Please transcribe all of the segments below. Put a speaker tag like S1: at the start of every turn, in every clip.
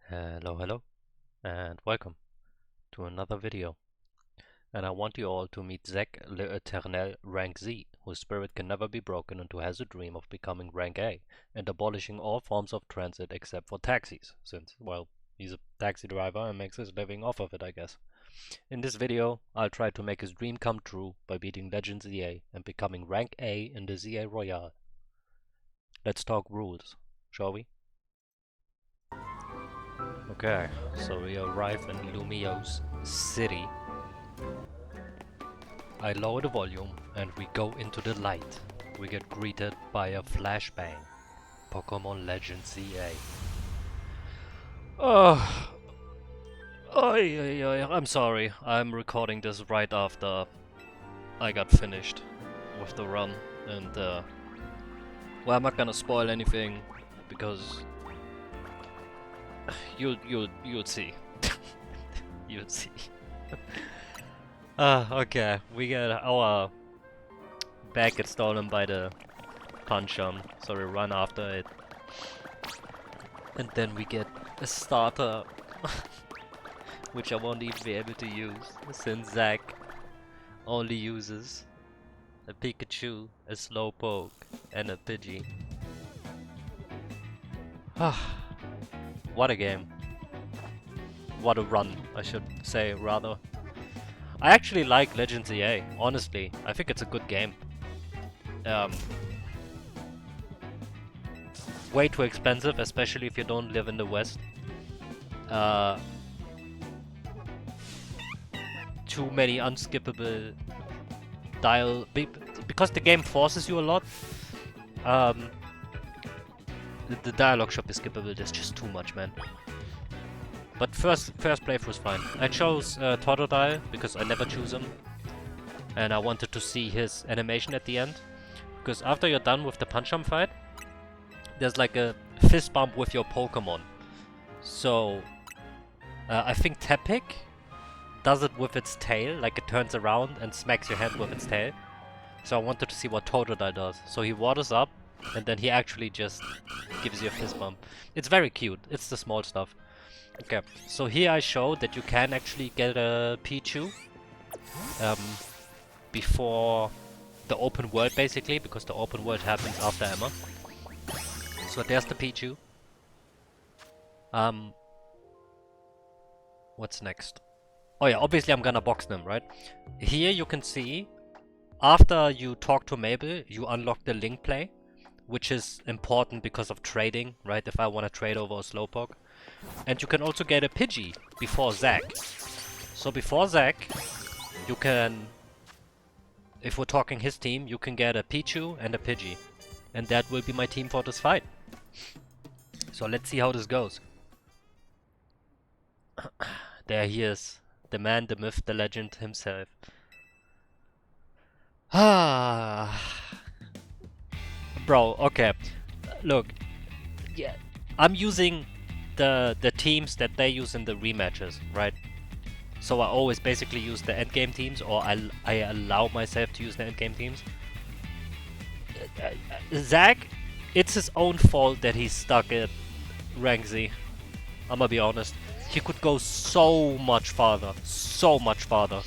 S1: Hello, and welcome to another video. And I want you all to meet Zack l'Eternel Rank Z, whose spirit can never be broken and who has a dream of becoming Rank A and abolishing all forms of transit except for taxis, since, well, he's a taxi driver and makes his living off of it, I guess. In this video, I'll try to make his dream come true by beating Legends ZA and becoming Rank A in the ZA Royale. Let's talk rules, shall we? Okay, so we arrive in Lumio's city. I lower the volume and we go into the light. We get greeted by a flashbang. Pokémon Legends ZA. Oh, I'm sorry. I'm recording this right after I got finished with the run, and well, I'm not gonna spoil anything because you'll see. You'll see. Okay, we get our bag gets stolen by the Punchum, so we run after it. And then we get a starter, which I won't even be able to use, since Zack only uses a Pikachu, a Slowpoke, and a Pidgey. What a game. What a run, I should say, rather. I actually like Legends EA, honestly. I think it's a good game. Way too expensive, especially if you don't live in the West. Too many unskippable because the game forces you a lot. The dialogue should be skippable. There's just too much, man. But first playthrough was fine. I chose Totodile because I never choose him, and I wanted to see his animation at the end. Because after you're done with the Punchum fight, there's like a fist bump with your Pokemon. So I think Tepig does it with its tail, like it turns around and smacks your hand with its tail. So I wanted to see what Totodile does. So he waters up, and then he actually just gives you a fist bump. It's very cute. It's the small stuff. Okay, so here I show that you can actually get a Pichu before the open world, basically, because the open world happens after Emma. So there's the Pichu. What's next? Oh yeah, obviously I'm gonna box them, right? Here you can see, after you talk to Mabel, you unlock the link play, which is important because of trading, right? If I want to trade over a Slowpoke. And you can also get a Pidgey before Zack. So before Zack, you can, if we're talking his team, you can get a Pichu and a Pidgey. And that will be my team for this fight. So let's see how this goes. There he is. The man, the myth, the legend himself. Bro, okay. Look. Yeah, I'm using the teams that they use in the rematches, right? So I always basically use the endgame teams, or I allow myself to use the endgame teams. Zack, it's his own fault that he's stuck at rank Z. I'm gonna be honest. He could go so much farther. So much farther.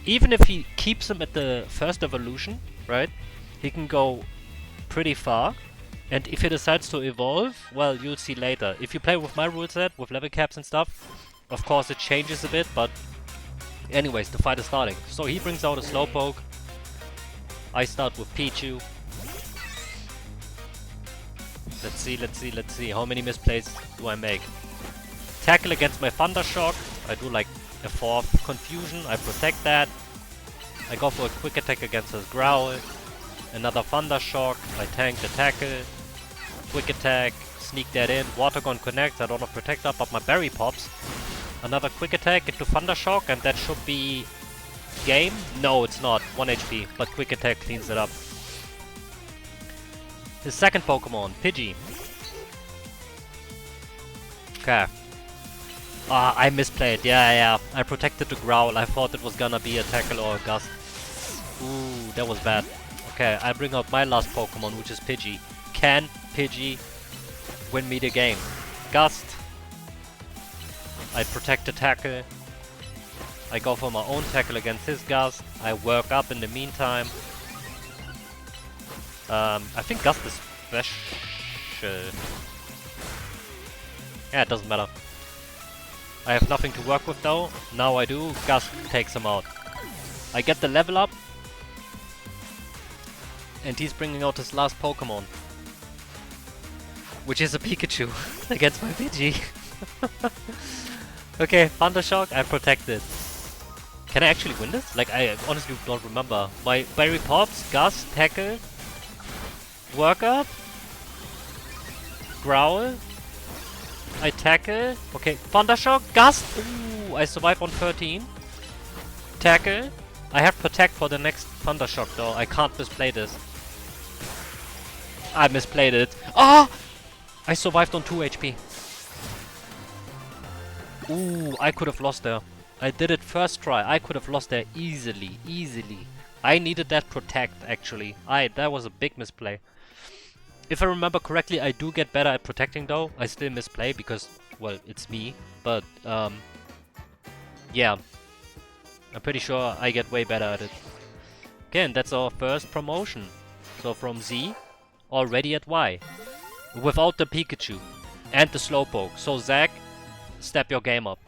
S1: Even if he keeps him at the first evolution, right? He can go pretty far. And if he decides to evolve, well, you'll see later. If you play with my rule set, with level caps and stuff, of course it changes a bit, but anyways, the fight is starting. So he brings out a Slowpoke. I start with Pichu. Let's see. How many misplays do I make? Tackle against my Thunder Shock. I do like a 4th Confusion. I protect that. I go for a quick attack against his Growl. Another Thunder Shock. I tank the tackle. Quick attack. Sneak that in. Water Gun connects. I don't have Protect Up, but my Berry pops. Another quick attack into Thunder Shock, and that should be game. No, it's not. 1 HP, but quick attack cleans it up. His second Pokemon, Pidgey. Okay. I misplayed. Yeah. I protected the Growl. I thought it was gonna be a Tackle or a Gust. Ooh, that was bad. Okay, I bring out my last Pokemon, which is Pidgey. Can Pidgey win me the game? Gust. I protect the tackle. I go for my own tackle against his Gust. I work up in the meantime. I think Gust is special. Yeah, it doesn't matter. I have nothing to work with though. Now I do. Gust takes him out. I get the level up. And he's bringing out his last Pokemon. Which is a Pikachu against my Pidgey. Okay, Thunder Shock, I protected. Can I actually win this? Like, I honestly don't remember. My Berry Pops, Gust, Tackle, Work Up, Growl, I Tackle. Okay, Thunder Shock, Gust! Ooh, I survive on 13. Tackle. I have Protect for the next Thunder Shock though. I can't misplay this. I misplayed it. Ah! I survived on 2 HP. Ooh, I could have lost there. I did it first try. I could have lost there easily, easily. I needed that Protect actually. That was a big misplay. If I remember correctly, I do get better at protecting though. I still misplay because, well, it's me. But, yeah. I'm pretty sure I get way better at it. Again, that's our first promotion. So from Z, already at Y. Without the Pikachu and the Slowpoke. So Zach, step your game up.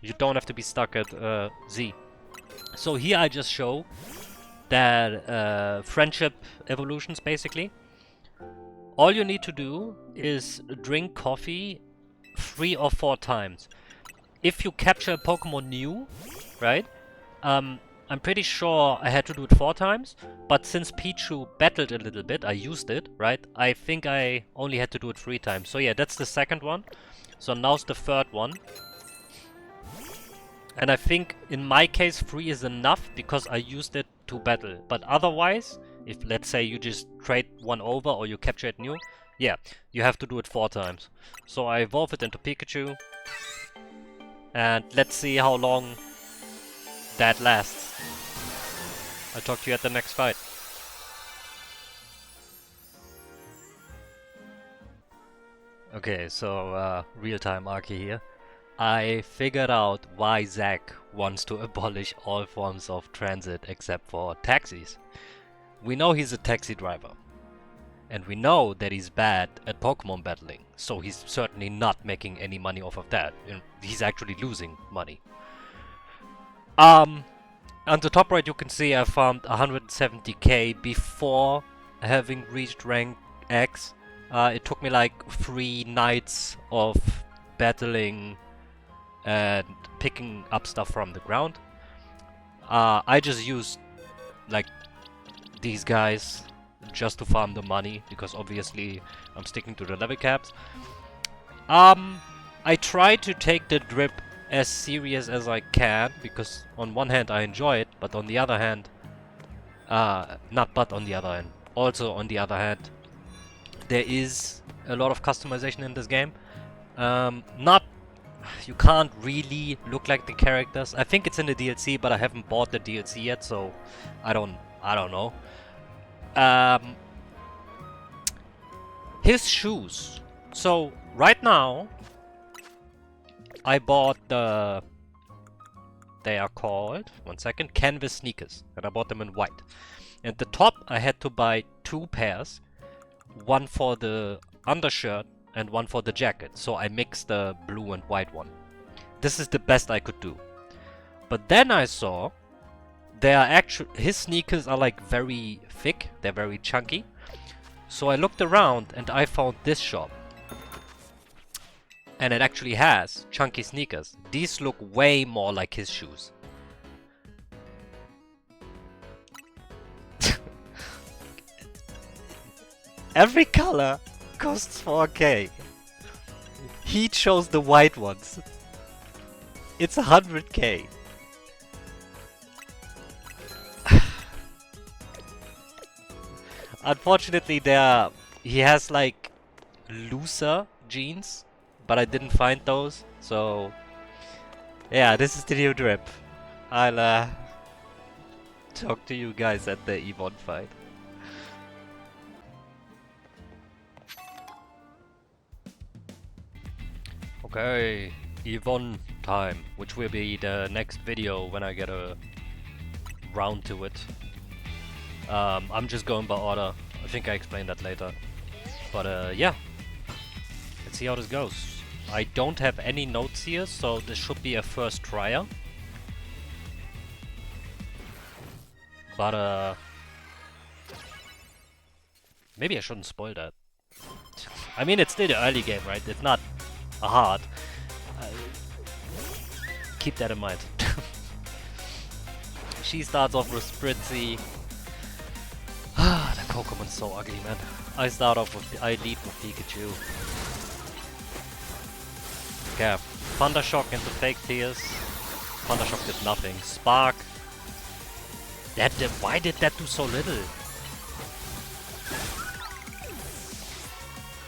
S1: You don't have to be stuck at Z. So here I just show that friendship evolutions basically. All you need to do is drink coffee 3 or 4 times. If you capture a Pokemon new, right? I'm pretty sure I had to do it 4 times, but since Pichu battled a little bit, I used it, right? I think I only had to do it 3 times. So yeah, that's the second one. So now's the third one. And I think in my case 3 is enough because I used it to battle. But otherwise, if let's say you just trade one over or you capture it new, yeah, you have to do it 4 times. So I evolve it into Pikachu. And let's see how long that lasts. I'll talk to you at the next fight. Okay, so real-time Arky here. I figured out why Zach wants to abolish all forms of transit except for taxis. We know he's a taxi driver. And we know that he's bad at Pokemon battling. So he's certainly not making any money off of that. He's actually losing money. On the top right you can see I farmed 170k before having reached rank X. It took me like 3 nights of battling and picking up stuff from the ground. I just used like these guys just to farm the money because obviously I'm sticking to the level caps. I try to take the drip as serious as I can because on one hand I enjoy it, but on the other hand, also on the other hand, there is a lot of customization in this game. You can't really look like the characters. I think it's in the DLC, but I haven't bought the DLC yet, so I don't know. His shoes. So right now, I bought they are called, one second, canvas sneakers, and I bought them in white. At the top, I had to buy 2 pairs, one for the undershirt and one for the jacket. So I mixed the blue and white one. This is the best I could do. But then I saw his sneakers are like very thick, they're very chunky. So I looked around and I found this shop. And it actually has chunky sneakers. These look way more like his shoes. Every color costs 4k. He chose the white ones. It's 100k. Unfortunately, he has like looser jeans, but I didn't find those. So yeah, this is the new drip. I'll talk to you guys at the Evon fight. Okay, Yvonne time, which will be the next video when I get a round to it. I'm just going by order. I think I explained that later. But yeah, let's see how this goes. I don't have any notes here, so this should be a first trier. But maybe I shouldn't spoil that. I mean, it's still the early game, right? It's not hard. Keep that in mind. She starts off with Spritzy. Ah, the Pokemon's so ugly, man. I lead with Pikachu. Okay, Thundershock into Fake Tears. Thundershock did nothing. Spark. Why did that do so little?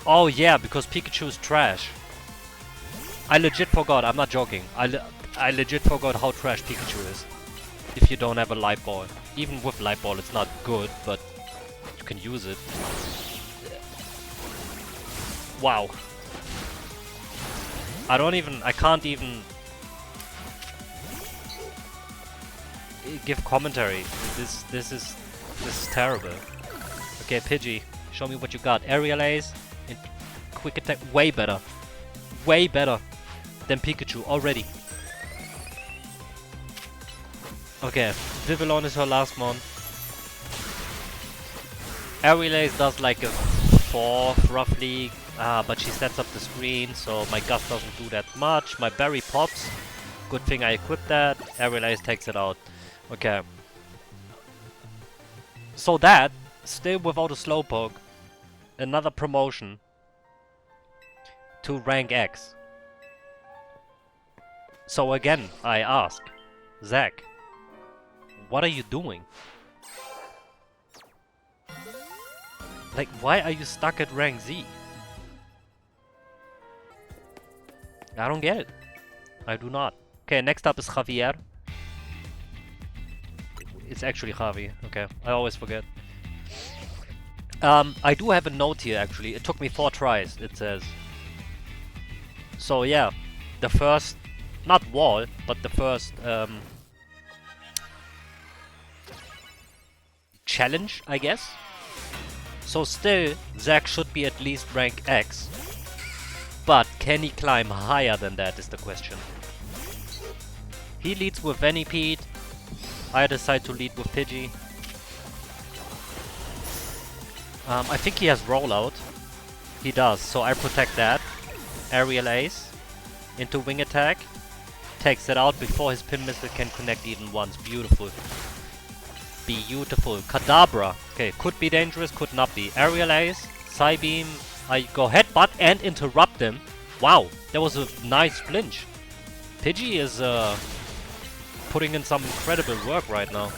S1: Oh yeah, because Pikachu is trash. I legit forgot, I'm not joking. I legit forgot how trash Pikachu is. If you don't have a Light Ball. Even with Light Ball it's not good, but you can use it. Wow. I can't even give commentary. This is terrible. Okay, Pidgey, show me what you got. Aerial Ace, Quick Attack, way better than Pikachu already. Okay, Vivillon is her last one. Aerial Ace does like a 4th roughly, but she sets up the screen, so my Gust doesn't do that much. My Berry pops. Good thing I equipped that. Aerial Ace takes it out. Okay. So that, still without a Slowpoke, another promotion to rank X. So again, I ask, Zach, what are you doing? Like, why are you stuck at rank Z? I don't get it. I do not. Okay, next up is Javier. It's actually Javi. Okay, I always forget. I do have a note here actually. It took me 4 tries, it says. So yeah, the first, not wall, but the first challenge, I guess. So still, Zack should be at least rank X. But can he climb higher than that is the question. He leads with Venipede. I decide to lead with Pidgey. I think he has Rollout. He does, so I protect that. Aerial Ace into Wing Attack. Takes it out before his Pin Missile can connect even once. Beautiful. Beautiful. Kadabra. Okay, could be dangerous, could not be. Aerial Ace, Psybeam. I go Headbutt and interrupt him. Wow, that was a nice flinch. Pidgey is putting in some incredible work right now.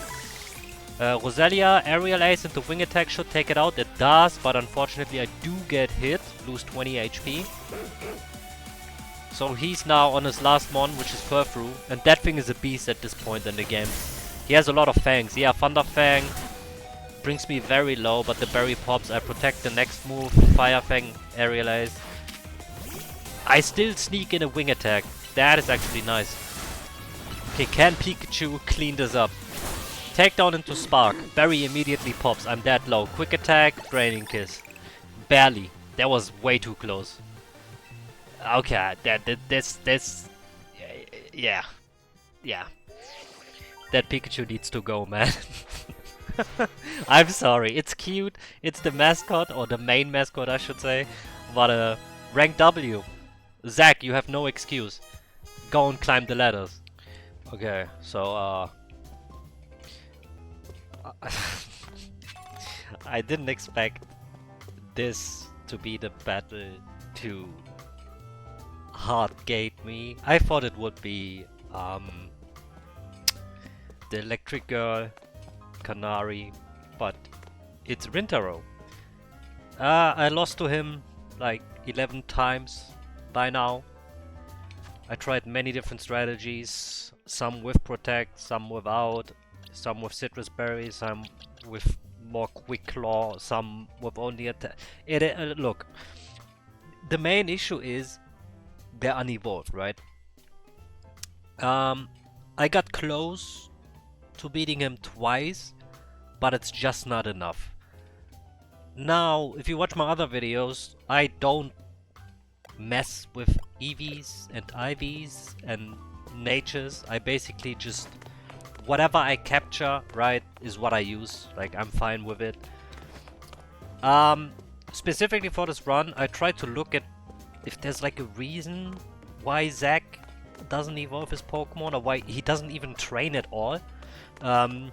S1: Roselia, Aerial Ace into Wing Attack should take it out. It does, but unfortunately I do get hit. Lose 20 HP. So he's now on his last mon, which is Furfrou. And that thing is a beast at this point in the game. He has a lot of fangs. Yeah, Thunder Fang brings me very low, but the Berry pops. I protect the next move. Fire Fang, Aerial Ace. I still sneak in a Wing Attack. That is actually nice. Okay, can Pikachu clean this up? Takedown into Spark. Berry immediately pops. I'm that low. Quick Attack, Draining Kiss. Barely. That was way too close. Okay, this... Yeah. Yeah. That Pikachu needs to go, man. I'm sorry. It's cute. It's the mascot, or the main mascot, I should say. But rank W. Zack, you have no excuse. Go and climb the ladders. Okay, so I didn't expect this to be the battle to hard gate me. I thought it would be the Electric Girl, Canary, but it's Rintaro. I lost to him like 11 times by now. I tried many different strategies, some with Protect, some without, some with Citrus Berry, some with more Quick Claw, some with only attack. Look, the main issue is they're unevolved, right? I got close to beating him twice, but it's just not enough. Now, if you watch my other videos, I don't mess with EVs and IVs and natures. I basically just whatever I capture, right, is what I use. Like, I'm fine with it. Specifically for this run, I tried to look at if there's like a reason why Zack doesn't evolve his Pokemon or why he doesn't even train at all. I'm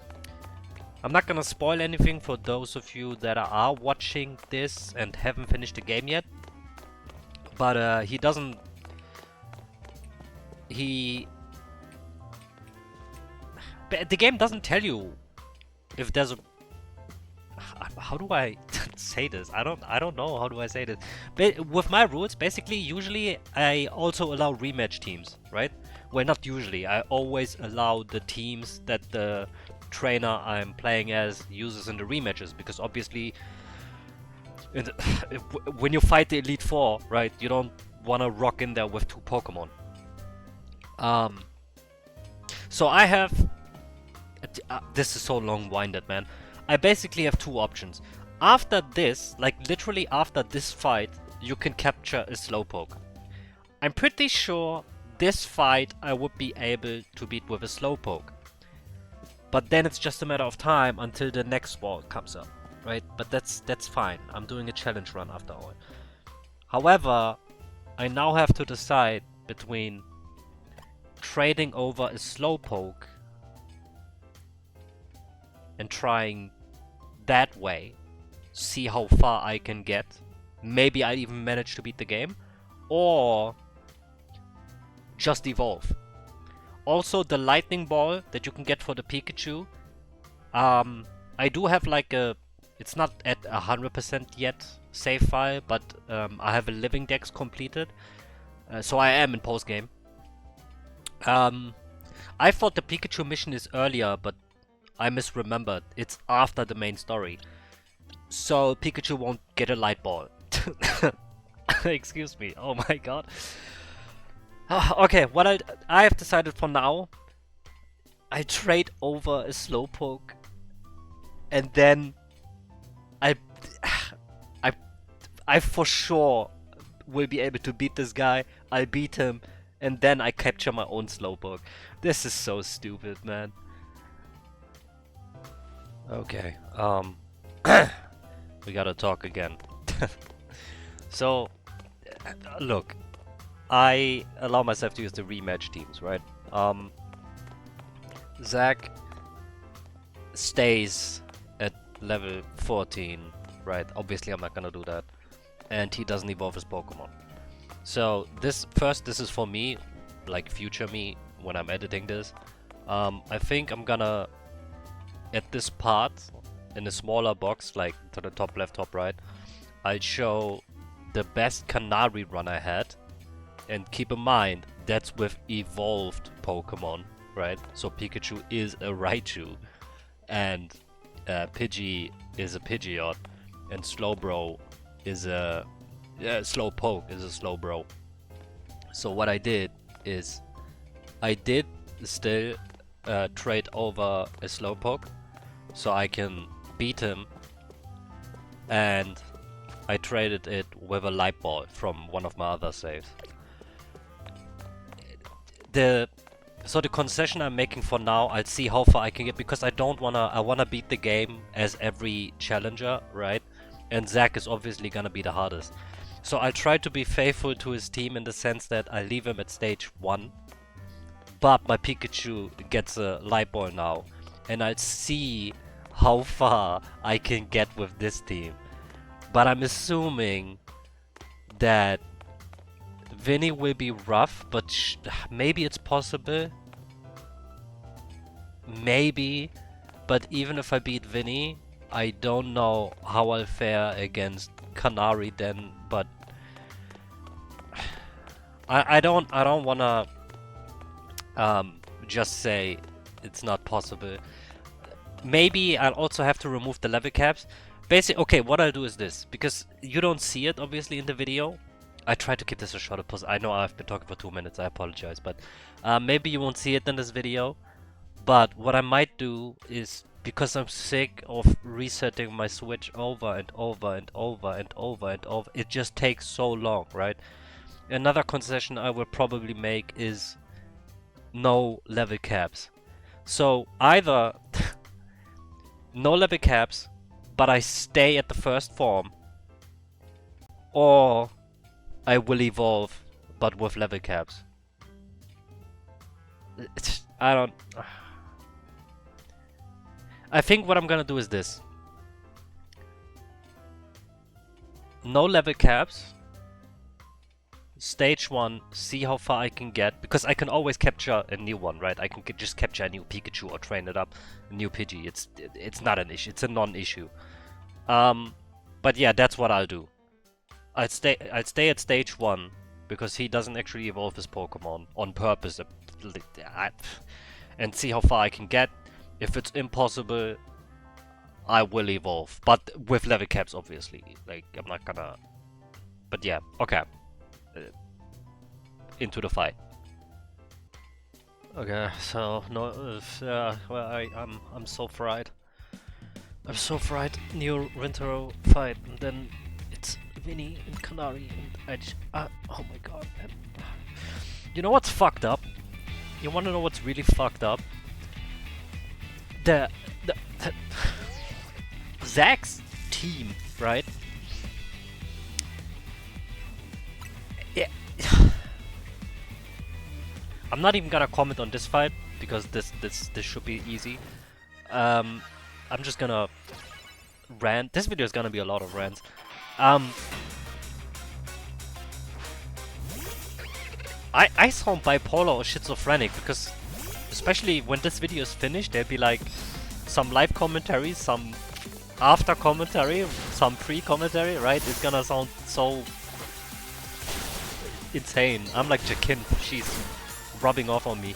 S1: not gonna spoil anything for those of you that are watching this and haven't finished the game yet. But he doesn't... The game doesn't tell you if there's a... How do I say this? I don't know how do I say this. But with my rules, basically, usually I also allow rematch teams, right? Well, not usually. I always allow the teams that the trainer I'm playing as uses in the rematches, because obviously when you fight the Elite Four, right, you don't want to rock in there with 2 Pokemon. So I have... this is so long-winded, man. I basically have 2 options. After this, like literally after this fight, you can capture a Slowpoke. I'm pretty sure this fight I would be able to beat with a Slowpoke. But then it's just a matter of time until the next ball comes up, right? But that's fine. I'm doing a challenge run after all. However, I now have to decide between trading over a Slowpoke and trying that way, see how far I can get. Maybe I even manage to beat the game, or just evolve. Also, the lightning ball that you can get for the Pikachu, I do have like a... It's not at 100% yet save file, but I have a living dex completed, so I am in post game. I thought the Pikachu mission is earlier, but I misremembered. It's after the main story, so Pikachu won't get a light ball. Excuse me. Oh my god. Okay, what I have decided for now, I trade over a Slowpoke, and then I for sure will be able to beat this guy. I beat him, and then I capture my own Slowpoke. This is so stupid, man. Okay, we gotta talk again. So, look, I allow myself to use the rematch teams, right? Zack stays at level 14, right? Obviously I'm not gonna do that. And he doesn't evolve his Pokemon. So this is for me, like future me, when I'm editing this. I think I'm gonna, at this part, in a smaller box, like to the top left, top right, I'll show the best Canary run I had. And keep in mind, that's with evolved Pokemon, right? So Pikachu is a Raichu, and Pidgey is a Pidgeot, and Slowbro is a... Slowpoke is a Slowbro. So what I did is, I did still trade over a Slowpoke, so I can beat him, and I traded it with a Light Ball from one of my other saves. So the concession I'm making for now, I'll see how far I can get, because I wanna beat the game as every challenger, right? And Zack is obviously gonna be the hardest. So I'll try to be faithful to his team in the sense that I leave him at stage 1. But my Pikachu gets a Light Ball now, and I'll see how far I can get with this team. But I'm assuming that Vinny will be rough, but maybe it's possible. Maybe. But even if I beat Vinny, I don't know how I'll fare against Canary then. But I don't wanna just say it's not possible. Maybe I'll also have to remove the level caps. Basically, okay, what I'll do is this, because you don't see it obviously in the video. I try to keep this a shorter pause. I know I've been talking for 2 minutes, I apologize, but maybe you won't see it in this video. But what I might do is, because I'm sick of resetting my Switch over and over and over and over and over, it just takes so long, right? Another concession I will probably make is no level caps. So either no level caps, but I stay at the first form, or I will evolve, but with level caps. I don't... I think what I'm gonna do is this. No level caps. Stage 1, see how far I can get, because I can always capture a new one, right? I can just capture a new Pikachu or train it up, a new Pidgey. It's not an issue, it's a non-issue. But yeah, that's what I'll do. I'd stay at stage 1, because he doesn't actually evolve his Pokemon on purpose, and see how far I can get. If it's impossible, I will evolve, but with level caps, obviously. Like, I'm not gonna... But yeah, okay. Into the fight. Okay, so no, well, I'm so fried. I'm so fried. New Rintaro fight, and then it's Vinny and Canary, and I just, oh my god, man. You know what's fucked up? You wanna know what's really fucked up? The Zach's team, right? Yeah. I'm not even gonna comment on this fight because this should be easy. I'm just gonna rant. This video is gonna be a lot of rants. I sound bipolar or schizophrenic because, especially when this video is finished, there'll be like some live commentary, some after commentary, some pre-commentary, right? It's gonna sound so insane. I'm like Jakin, she's rubbing off on me.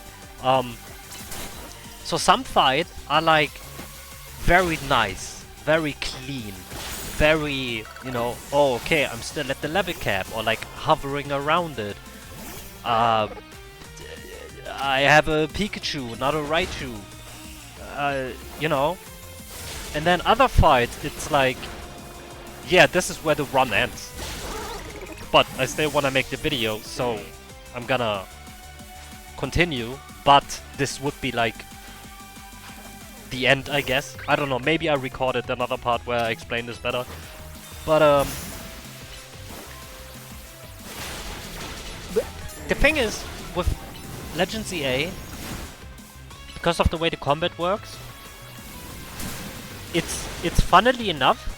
S1: So some fights are like very nice, very clean, very, you know, oh okay, I'm still at the level cap, or like hovering around it. I have a Pikachu, not a Raichu. You know. And then other fights, it's like, yeah, this is where the run ends. But I still want to make the video, so I'm gonna continue. But this would be like the end, I guess. I don't know, maybe I recorded another part where I explain this better. But the thing is, with Legends EA, because of the way the combat works, it's funnily enough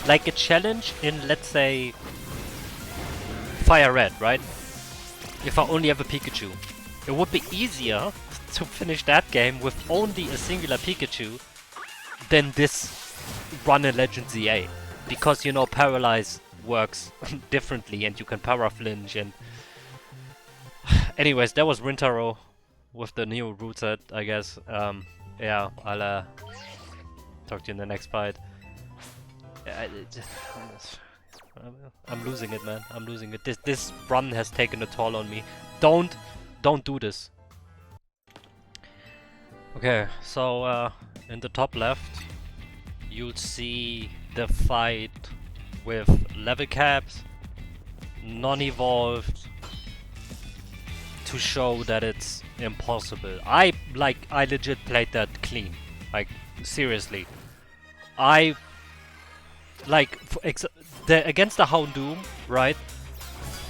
S1: like a challenge in, let's say, Fire Red, right? If I only have a Pikachu. It would be easier to finish that game with only a singular Pikachu than this run in Legends EA. Because, you know, Paralyze works differently and you can Para Flinch and... Anyways, that was Rintaro with the new root set, I guess. Yeah, I'll talk to you in the next fight. I'm losing it, man. I'm losing it. This run has taken a toll on me. Don't do this. Okay, so in the top left, you'll see the fight with level caps, non-evolved, to show that it's impossible. I legit played that clean. Like, seriously. Against the Houndoom, right?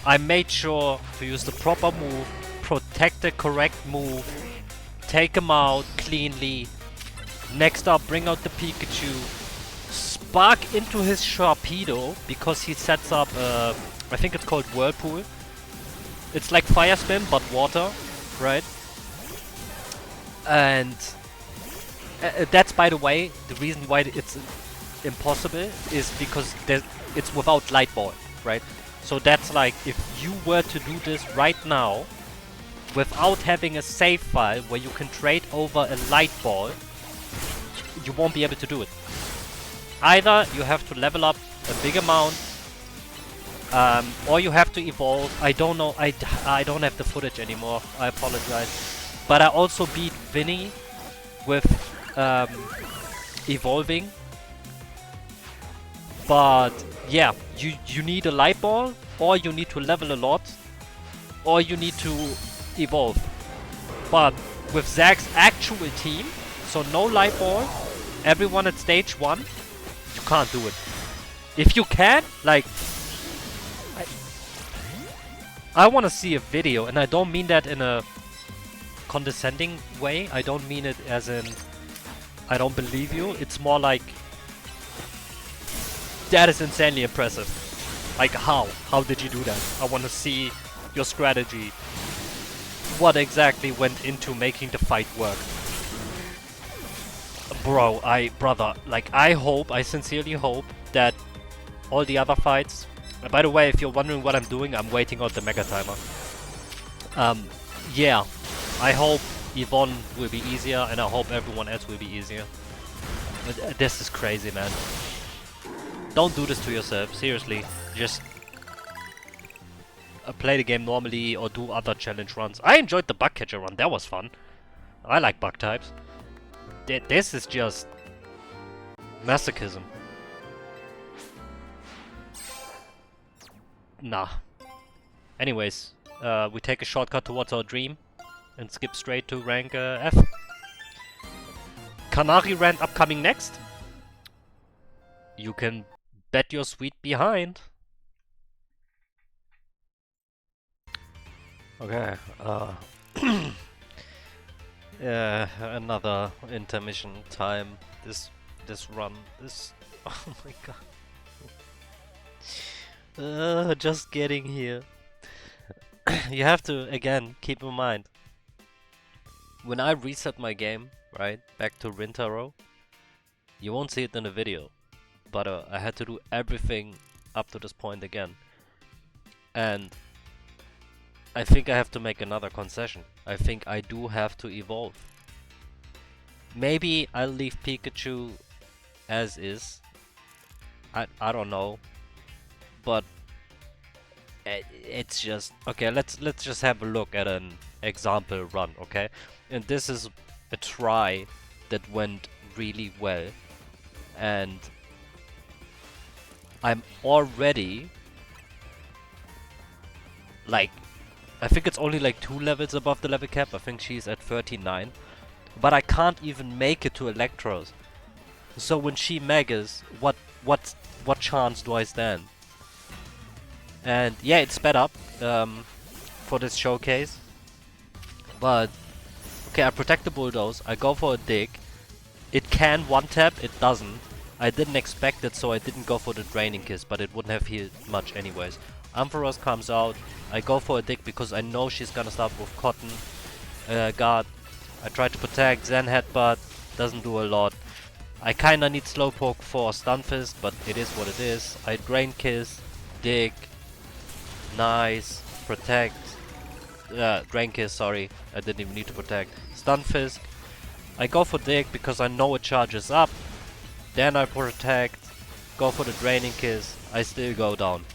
S1: I made sure to use the proper move, protect the correct move, take him out cleanly. Next up, bring out the Pikachu, spark into his Sharpedo, because he sets up, I think it's called Whirlpool. It's like Fire Spin, but water, right? And that's, by the way, the reason why it's impossible is because it's without Light Ball, right? So that's like, if you were to do this right now, without having a save file where you can trade over a Light Ball, you won't be able to do it. Either you have to level up a big amount Or you have to evolve. I don't know. I don't have the footage anymore. I apologize. But I also beat Vinny with evolving. But yeah, you need a light ball, or you need to level a lot, or you need to evolve. But with Zach's actual team, so no light ball, everyone at stage 1, you can't do it. If you can, like, I want to see a video, and I don't mean that in a condescending way. I don't mean it as in I don't believe you. It's more like that is insanely impressive. Like, how? How did you do that? I want to see your strategy. What exactly went into making the fight work? Bro, brother, like, I sincerely hope that all the other fights... By the way, if you're wondering what I'm doing, I'm waiting out the Mega Timer. Yeah, I hope Yvonne will be easier, and I hope everyone else will be easier. But, this is crazy, man. Don't do this to yourself, seriously. Just play the game normally or do other challenge runs. I enjoyed the bug catcher run, that was fun. I like bug types. This is just masochism. Nah. Anyways, we take a shortcut towards our dream and skip straight to rank F. Canary Rand upcoming next. You can bet your sweet behind. Okay, another intermission time. This run, oh my god. Just getting here. You have to, again, keep in mind, when I reset my game, right, back to Rintaro, you won't see it in the video, but I had to do everything up to this point again. And I think I have to make another concession. I think I do have to evolve. Maybe I'll leave Pikachu as is. I don't know. But it's just okay. Let's just have a look at an example run, okay? And this is a try that went really well, and I'm already like, I think it's only like 2 levels above the level cap. I think she's at 39, but I can't even make it to Electros. So when she megas, what chance do I stand? And yeah, it's sped up for this showcase. But okay, I protect the bulldoze. I go for a dig. It can one tap. It doesn't. I didn't expect it, so I didn't go for the draining kiss. But it wouldn't have healed much anyways. Ampharos comes out. I go for a dig because I know she's gonna start with Cotton Guard. I try to protect. Zen Headbutt doesn't do a lot. I kinda need Slowpoke for Stun Fist, but it is what it is. I Drain Kiss, dig, nice, protect, Drain Kiss, sorry, I didn't even need to protect. Stun Fist. I go for dig because I know it charges up. Then I protect, go for the Draining Kiss. I still go down.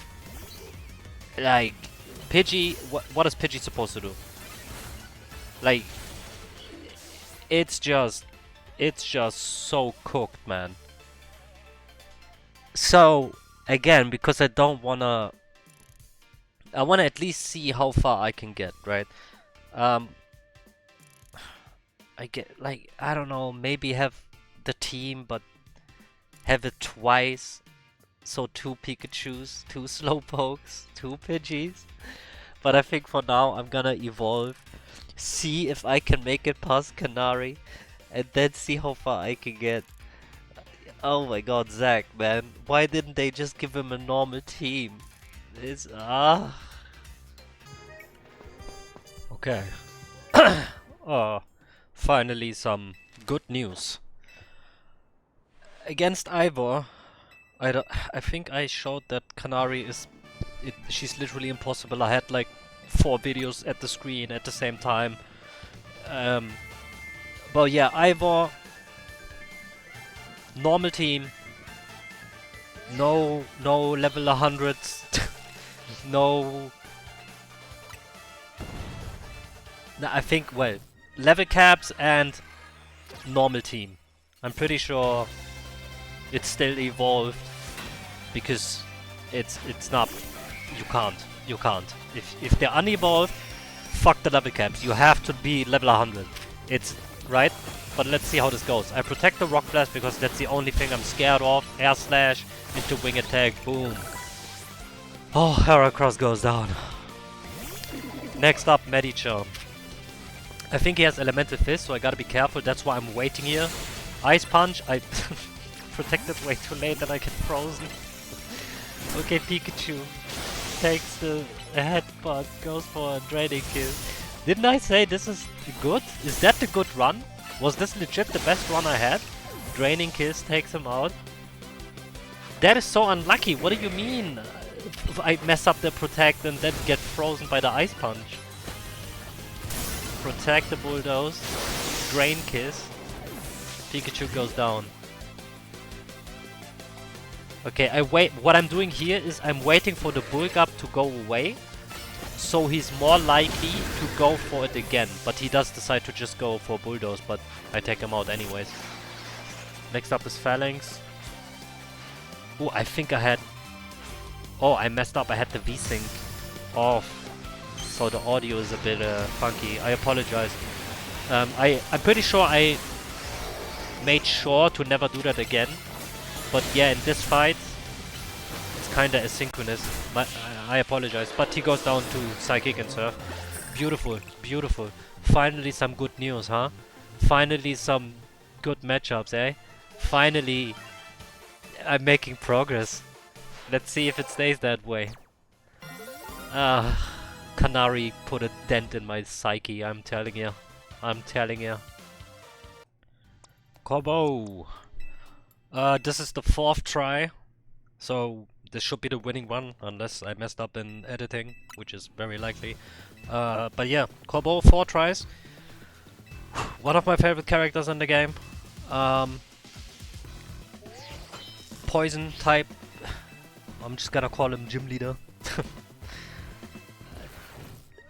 S1: Like, Pidgey, what is Pidgey supposed to do? Like, it's just so cooked, man. So, again, because I don't wanna... I wanna at least see how far I can get, right? I get, like, I don't know, maybe have the team, but have it twice. So 2 Pikachus, 2 Slowpokes, 2 Pidgeys. But I think for now I'm gonna evolve, see if I can make it past Canary, and then see how far I can get. Oh my god, Zach, man. Why didn't they just give him a normal team? It's... Okay. Finally some good news. Against Ivor, I think I showed that Canary is... she's literally impossible. I had like 4 videos at the screen at the same time. But yeah, Ivor, normal team, no level 100s, no... No, I think, well, level caps and normal team. I'm pretty sure it's still evolved because it's not... You can't. If they're unevolved, fuck the level caps. You have to be level 100. It's... right? But let's see how this goes. I protect the Rock Blast because that's the only thing I'm scared of. Air Slash into Wing Attack. Boom. Oh, Heracross goes down. Next up, Medicham. I think he has Elemental Fist, so I gotta be careful. That's why I'm waiting here. Ice Punch. I protected way too late and I get frozen. Okay, Pikachu takes the headbutt, goes for a Draining Kiss. Didn't I say this is good? Is that the good run? Was this legit the best run I had? Draining Kiss takes him out. That is so unlucky. What do you mean? I mess up the Protect and then get frozen by the Ice Punch. Protect the Bulldoze. Drain Kiss. Pikachu goes down. Okay, I wait. What I'm doing here is I'm waiting for the Bulk-Up to go away. So he's more likely to go for it again. But he does decide to just go for Bulldoze, but I take him out anyways. Next up is Phalanx. Oh, I think I had... Oh, I messed up. I had the V-Sync off. So the audio is a bit funky. I apologize. I'm pretty sure I made sure to never do that again. But yeah, in this fight, it's kinda asynchronous. I apologize. But he goes down to Psychic and Surf. Beautiful, beautiful. Finally some good news, huh? Finally some good matchups, eh? Finally, I'm making progress. Let's see if it stays that way. Canary put a dent in my psyche, I'm telling you. I'm telling you. Corbo! This is the 4th try. So this should be the winning one, unless I messed up in editing, which is very likely. But yeah, Corbo, 4 tries. One of my favorite characters in the game. Poison type. I'm just gonna call him Gym Leader.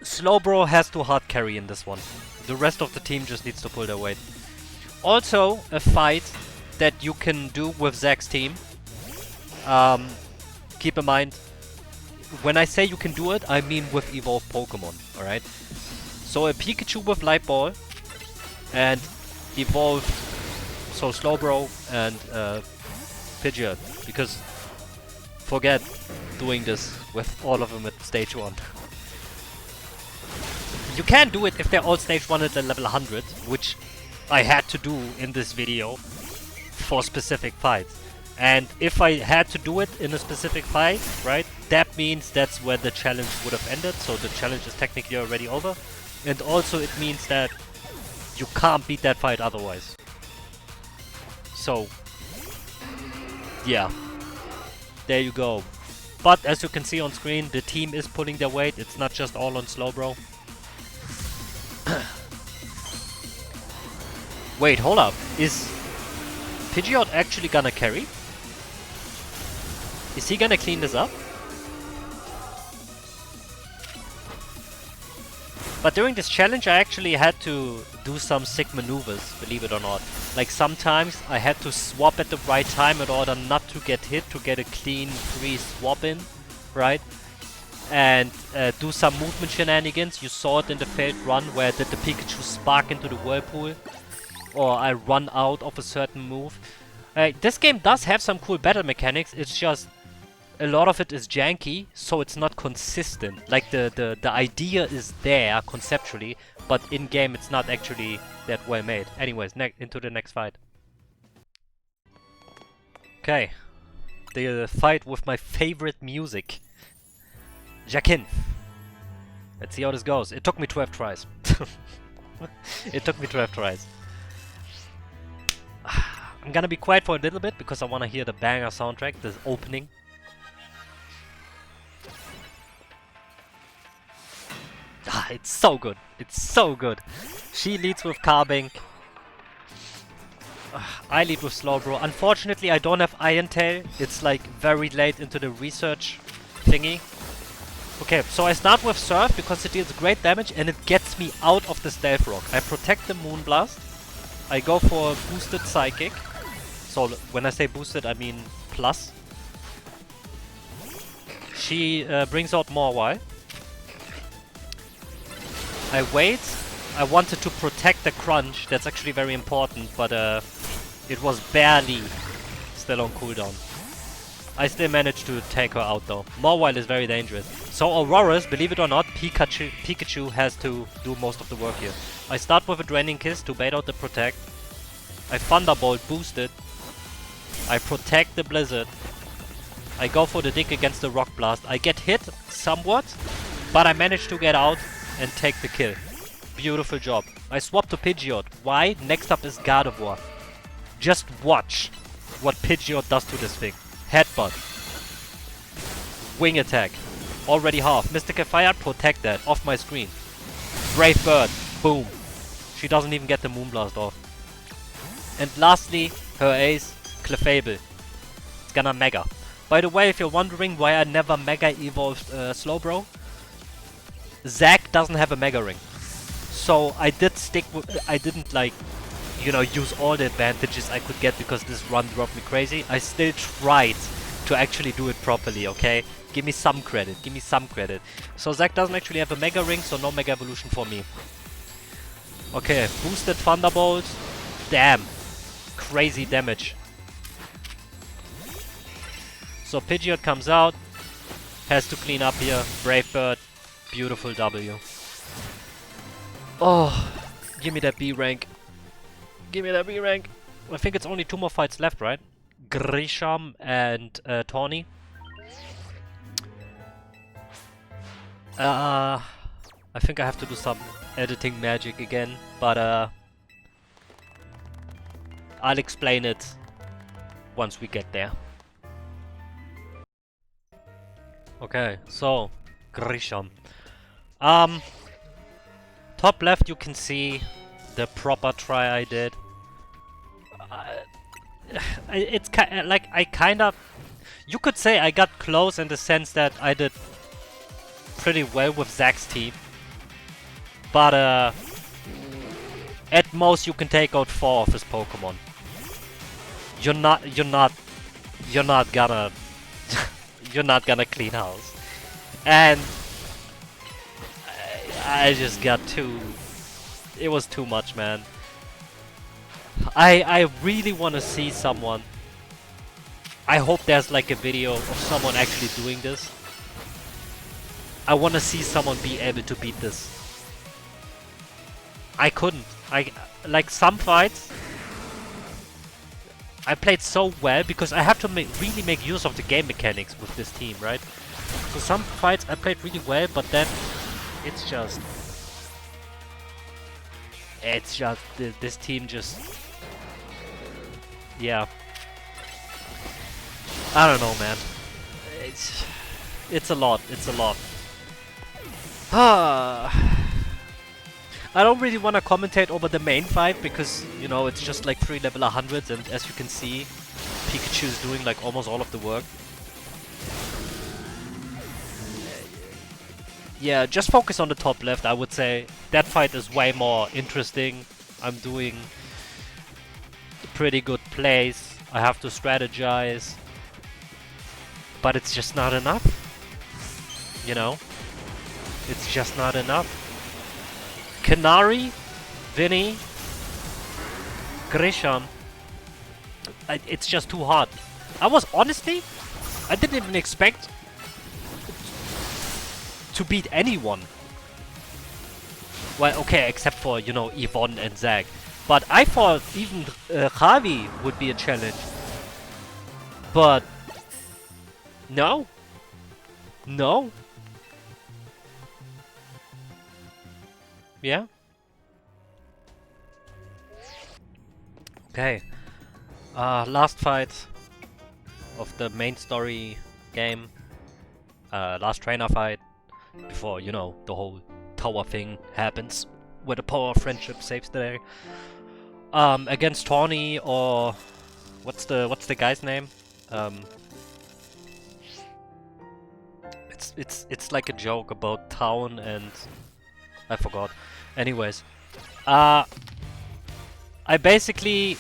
S1: Slowbro has to hard carry in this one. The rest of the team just needs to pull their weight. Also, a fight that you can do with Zach's team. Keep in mind, when I say you can do it, I mean with evolved Pokemon, alright? So a Pikachu with Light Ball and evolved, so Slowbro and Pidgeot, because forget doing this with all of them at stage 1. You can do it if they're all stage 1 at the level 100, which I had to do in this video for specific fights. And if I had to do it in a specific fight, right, that means that's where the challenge would have ended, so the challenge is technically already over. And also it means that you can't beat that fight otherwise. So, yeah, there you go. But as you can see on screen, the team is pulling their weight, it's not just all on Slowbro. Wait, hold up. Is Pidgeot actually gonna carry? Is he gonna clean this up? But during this challenge I actually had to do some sick maneuvers, believe it or not. Like sometimes I had to swap at the right time in order not to get hit, to get a clean free swap in, right? And do some movement shenanigans. You saw it in the failed run where did the Pikachu spark into the whirlpool, or I run out of a certain move. This game does have some cool battle mechanics, it's just a lot of it is janky, so it's not consistent. Like the idea is there conceptually, but in game it's not actually that well made. Anyways, into the next fight. Okay, the fight with my favorite music. Jakin. Let's see how this goes. It took me 12 tries. It took me 12 tries. I'm gonna be quiet for a little bit because I wanna hear the banger soundtrack, the opening. It's so good. It's so good. She leads with Carbink. I lead with Slowbro. Unfortunately, I don't have Iron Tail. It's like very late into the research thingy. Okay, so I start with Surf because it deals great damage and it gets me out of the Stealth Rock. I protect the Moonblast. I go for a boosted Psychic. So when I say boosted, I mean plus. She brings out more Y. I wait. I wanted to protect the Crunch. That's actually very important, but it was barely still on cooldown. I still managed to take her out though. Mawile is very dangerous. So Auroras, believe it or not, Pikachu has to do most of the work here. I start with a Draining Kiss to bait out the Protect. I Thunderbolt boosted. I protect the Blizzard. I go for the Dig against the Rock Blast. I get hit somewhat, but I manage to get out and take the kill. Beautiful job. I swap to Pidgeot. Why? Next up is Gardevoir. Just watch what Pidgeot does to this thing. Headbutt. Wing attack. Already half. Mystical Fire, protect that. Off my screen. Brave Bird. Boom. She doesn't even get the Moonblast off. And lastly, her ace, Clefable. It's gonna Mega. By the way, if you're wondering why I never Mega evolved Slowbro, Zack doesn't have a Mega Ring. So I did stick with, I didn't like, you know, use all the advantages I could get because this run drove me crazy. I still tried to actually do it properly, okay? Give me some credit, give me some credit. So Zack doesn't actually have a Mega Ring, so no Mega Evolution for me. Okay, boosted Thunderbolt. Damn. Crazy damage. So Pidgeot comes out. Has to clean up here. Brave Bird. Beautiful W. Oh, give me that B rank. Give me that B rank. I think it's only 2 more fights left, right? Grisham and Tawny. I think I have to do some editing magic again, but I'll explain it once we get there. Okay, so Grisham. Top left you can see the proper try I did. It's like I kind of, you could say I got close in the sense that I did pretty well with Zack's team, but at most you can take out 4 of his Pokemon. You're not gonna you're not gonna clean house, and I just got too. It was too much, man. I really want to see someone. I hope there's like a video of someone actually doing this. I want to see someone be able to beat this. I couldn't. Like some fights, I played so well because I have to really make use of the game mechanics with this team, right? So some fights I played really well, but then it's just this team just, yeah. I don't know, man. It's a lot. It's a lot. I don't really want to commentate over the main fight because, you know, it's just like 3 level 100s, and as you can see, Pikachu is doing like almost all of the work. Yeah, just focus on the top left, I would say. That fight is way more interesting. I'm doing pretty good plays. I have to strategize. But it's just not enough. You know? It's just not enough. Canary, Vinny, Grisham. It's just too hard. I didn't even expect to beat anyone. Well, okay, except for, you know, Yvonne and Zack. But I thought even Javi would be a challenge. But no. No. Yeah. Okay. Last fight of the main story game. Last trainer fight. Before, you know, the whole tower thing happens. Where the power of friendship saves the day. Against Tawny or... What's the guy's name? it's like a joke about town and I forgot. Anyways, I basically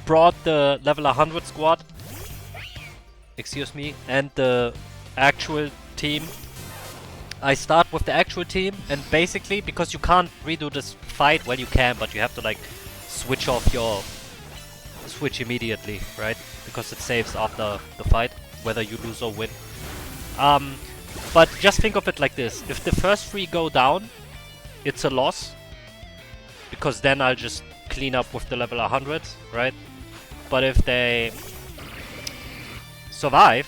S1: brought the level 100 squad, excuse me, and the actual team. I start with the actual team, and basically, because you can't redo this fight, well you can, but you have to like switch off your switch immediately, right? Because it saves after the fight, whether you lose or win. But just think of it like this: if the first 3 go down, it's a loss, because then I'll just clean up with the level 100, right? But if they survive,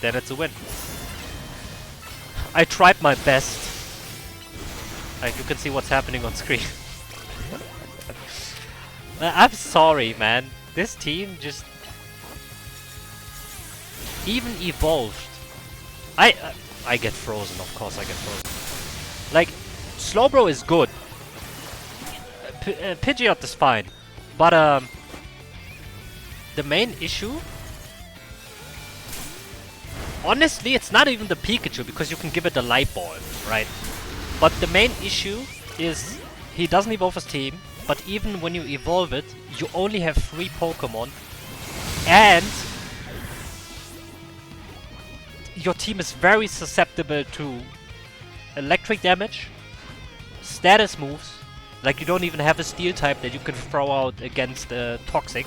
S1: then it's a win. I tried my best. Like, you can see what's happening on screen. I'm sorry, man. This team just even evolved. I get frozen, of course I get frozen. Like, Slowbro is good. Pidgeot is fine. But, the main issue... Honestly, it's not even the Pikachu, because you can give it a light ball, right? But the main issue is he doesn't evolve his team, but even when you evolve it, you only have 3 Pokemon, and your team is very susceptible to electric damage, status moves, like you don't even have a steel type that you can throw out against Toxic.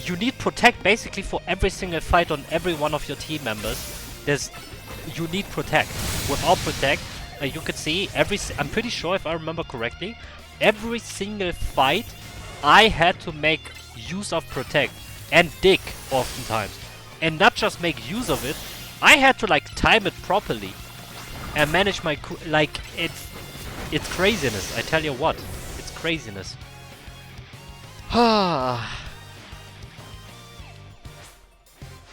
S1: You need Protect basically for every single fight on every one of your team members. You need Protect. Without Protect, you can see I'm pretty sure, if I remember correctly, every single fight I had to make use of Protect and Dig oftentimes, and not just make use of it. I had to like time it properly and manage my like it's craziness. I tell you what, it's craziness.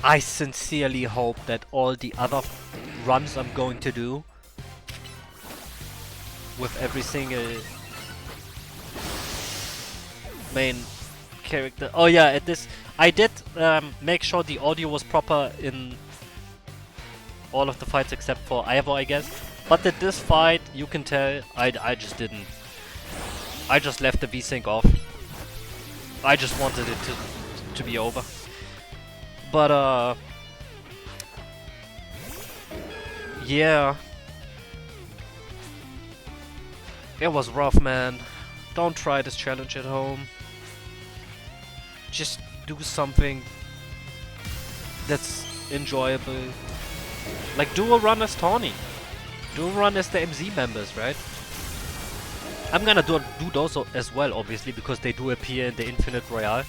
S1: I sincerely hope that all the other runs I'm going to do with every single main character. Oh yeah, at this I did make sure the audio was proper in all of the fights except for Ivor, I guess. But at this fight, you can tell I just didn't. I just left the VSync off. I just wanted it to be over. But yeah, it was rough, man. Don't try this challenge at home. Just do something that's enjoyable. Like, do a run as Tawny. Do a run as the MZ members, right? I'm gonna do those as well, obviously, because they do appear in the Infinite Royale.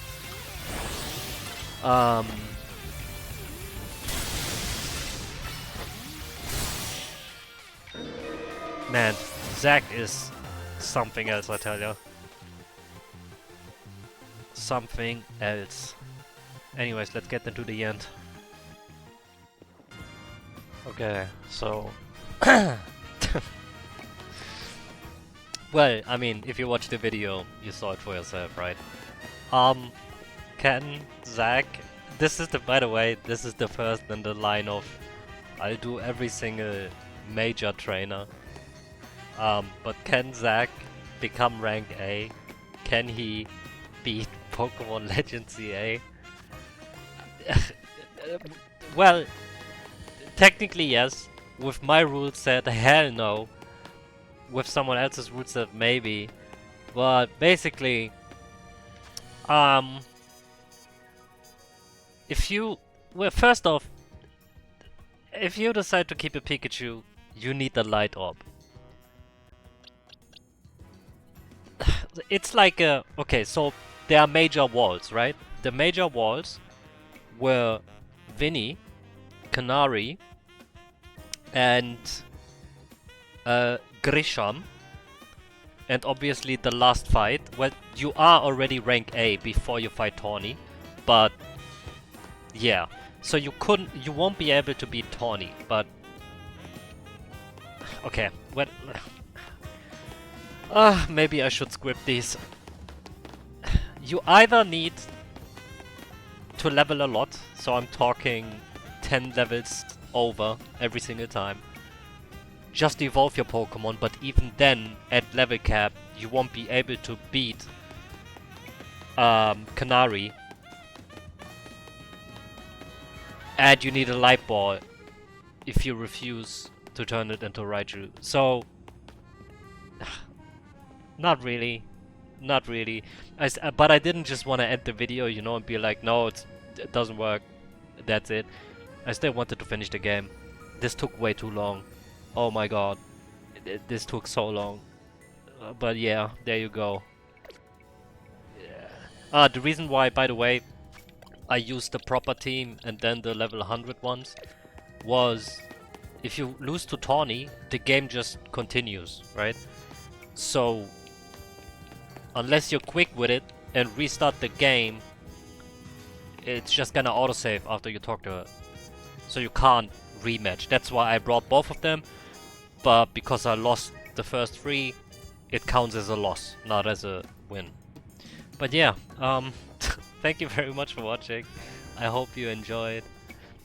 S1: Man, Zack is something else, I tell you. Something else. Anyways, let's get into the end. Okay, so... Well, I mean, if you watched the video, you saw it for yourself, right? Ken, Zack, this is by the way, this is the first in the line of I'll do every single major trainer. But can Zack become rank A? Can he beat Pokémon Legends CA? Well, technically yes. With my rule set, hell no. With someone else's rule set, maybe. But basically, if you... Well, first off, if you decide to keep a Pikachu, you need the Light Orb. It's like a... Okay, so there are major walls, right? The major walls were Vinny, Canary, and Grisham. And obviously the last fight, well, you are already rank A before you fight Tawny, but yeah, so you won't be able to beat Tawny, but okay, well, maybe I should script these. You either need to level a lot, so I'm talking 10 levels over every single time. Just evolve your Pokemon, but even then, at level cap, you won't be able to beat Canary. And you need a Light Ball if you refuse to turn it into Raichu. So, not really. Not really. But I didn't just want to end the video, you know, and be like, no, it doesn't work. That's it. I still wanted to finish the game. This took way too long. Oh my god. This took so long. But yeah, there you go. Yeah. The reason why, by the way, I used the proper team and then the level 100 ones was if you lose to Tawny, the game just continues, right? So unless you're quick with it and restart the game, it's just gonna autosave after you talk to her. So you can't rematch. That's why I brought both of them, but because I lost the first 3, it counts as a loss, not as a win. But yeah, thank you very much for watching. I hope you enjoyed.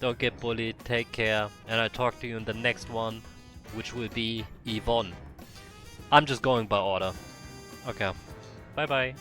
S1: Don't get bullied, take care, and I'll talk to you in the next one, which will be Yvonne. I'm just going by order. Okay, bye bye.